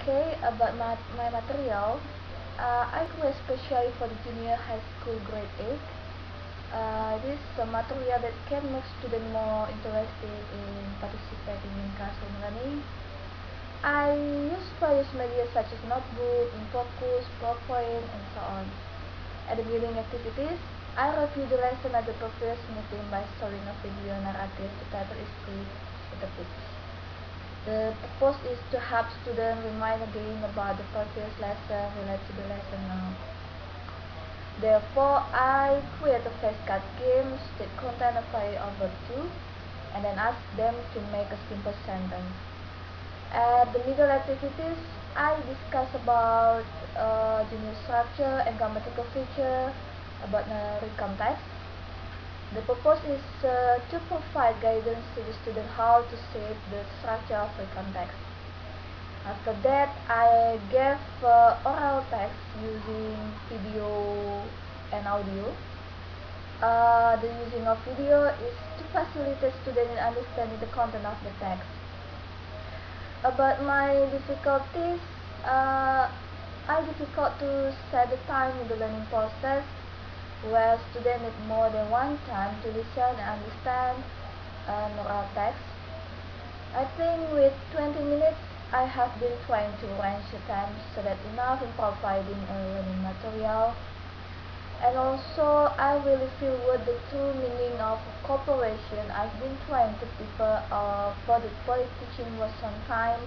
Okay, about my material, I create especially for the junior high school grade 8. This is a material that can make students more interested in participating in classroom learning. I use various media such as notebook, infocus, PowerPoint, and so on. At the beginning activities, I review the lesson at the previous meeting by showing a video narrative to title is clear with the pitch. The purpose is to help students remind again about the previous lesson related to the lesson now. Therefore, I create a flashcard game that contain a file of verb two, and then ask them to make a simple sentence. At the middle activities, I discuss about the new structure and grammatical feature about the context. The purpose is to provide guidance to the student how to shape the structure of the context. After that, I gave oral text using video and audio. The using of video is to facilitate students in understanding the content of the text. About my difficulties, I difficult to set the time in the learning process, where students need more than one time to listen and understand oral text. I think with 20 minutes, I have been trying to arrange the time so that enough in providing a learning material. And also, I really feel what the true meaning of cooperation. I've been trying to prepare for the teaching was some time,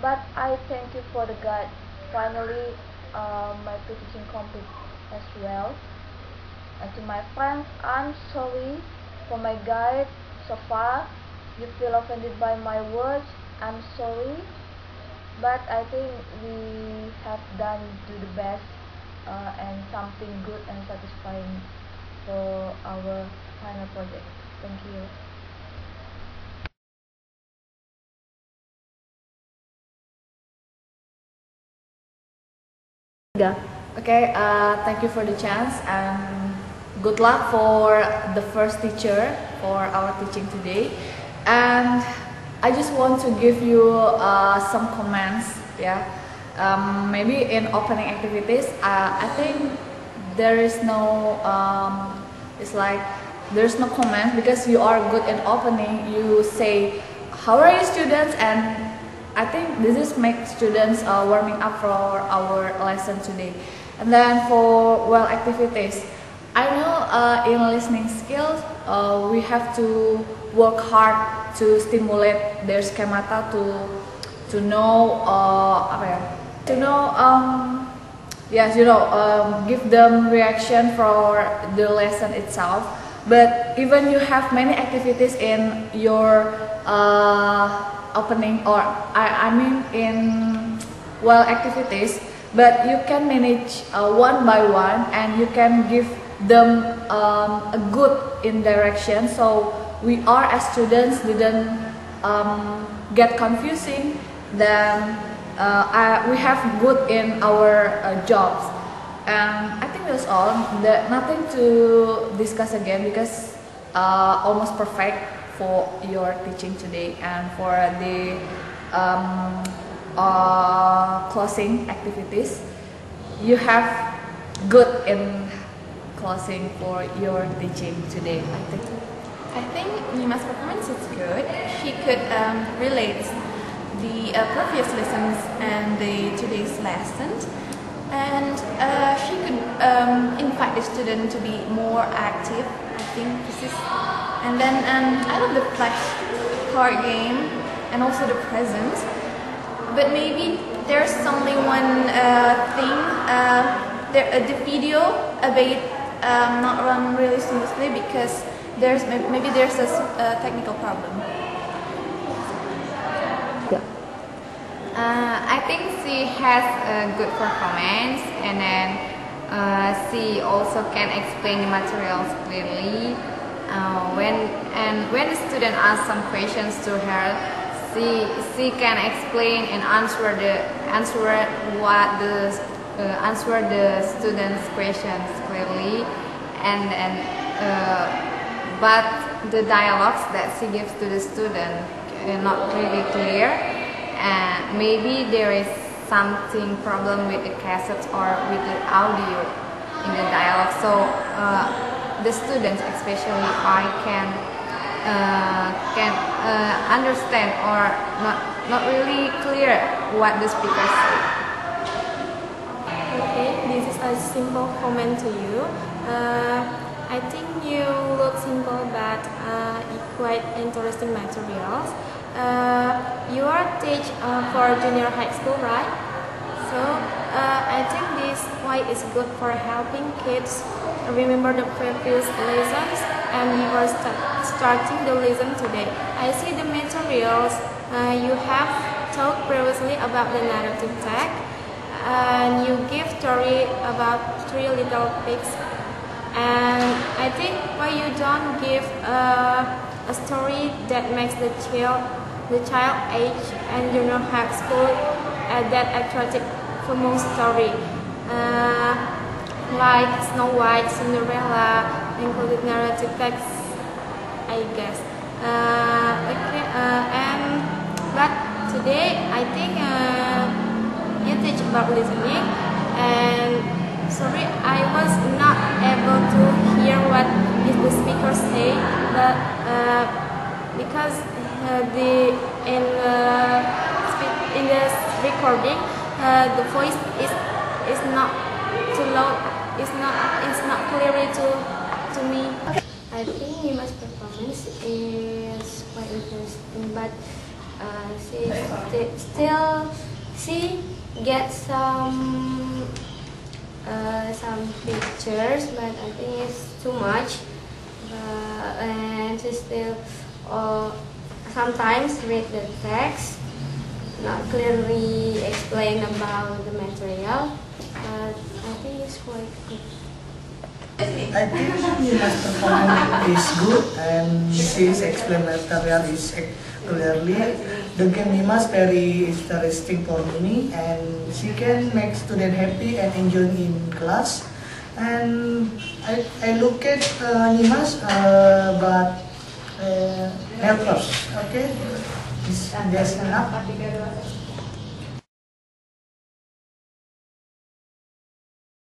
but I thank you for the guide. Finally, my teaching complete as well. And to my friends, I'm sorry for my guide so far. You feel offended by my words, I'm sorry. But I think we have done the best and something good and satisfying for our final project. Thank you. Okay, thank you for the chance and good luck for the first teacher for our teaching today. And I just want to give you some comments. Yeah, maybe in opening activities, I think there is no it's like there's no comment because you are good in opening. You say, "How are you, students?" and I think this is make students warming up for our lesson today. And then for activities, I know in listening skills we have to work hard to stimulate their schemata to know yes, give them reaction for the lesson itself. But even you have many activities in your opening, or I mean in activities, but you can manage one by one and you can give them a good in direction, so we are as students didn't get confusing, then we have good in our jobs. And I think that's all. Nothing to discuss again because almost perfect for your teaching today. And for the closing activities, you have good in closing for your teaching today, I think Nyimas' performance is good. She could relate the previous lessons and today's lessons, and she could invite the student to be more active. I think this is, and then I love the flash card game and also the presents. But maybe there's only one thing. The video a bit not run really smoothly because maybe there's a technical problem. I think she has a good performance, and then she also can explain the materials clearly. When the student asks some questions to her, she can explain and answer the students' questions clearly, but the dialogues that she gives to the student not really clear, and maybe there is something problem with the cassette or with the audio in the dialogue. So the students, especially I, can understand or not really clear what the speaker say. Okay, this is a simple comment to you. I think you look simple but quite interesting materials. You are teach for junior high school, right? So I think this way is good for helping kids remember the previous lessons, and we were starting the lesson today. I see the materials you have talked previously about the narrative tag, and you give story about 3 little pigs. And I think why you don't give a story that makes the child age and junior high school that attractive famous story, like Snow White, Cinderella, included narrative text, I guess. But today I think you teach about listening, and sorry I was not able to hear what is the speaker say, but because in the recording the voice is not too loud, it's not clearly to me. I think Nyimas' performance is quite interesting, but she gets some pictures, but I think it's too much. And she still sometimes read the text, not clearly explain about the material, but I think it's quite good. I think Nyimas' performance is good, and his explanatory is clearly. The game Nyimas very interesting for me, and she can make students happy and enjoy in class. And I look at Nyimas, but helpers. Okay, that's enough.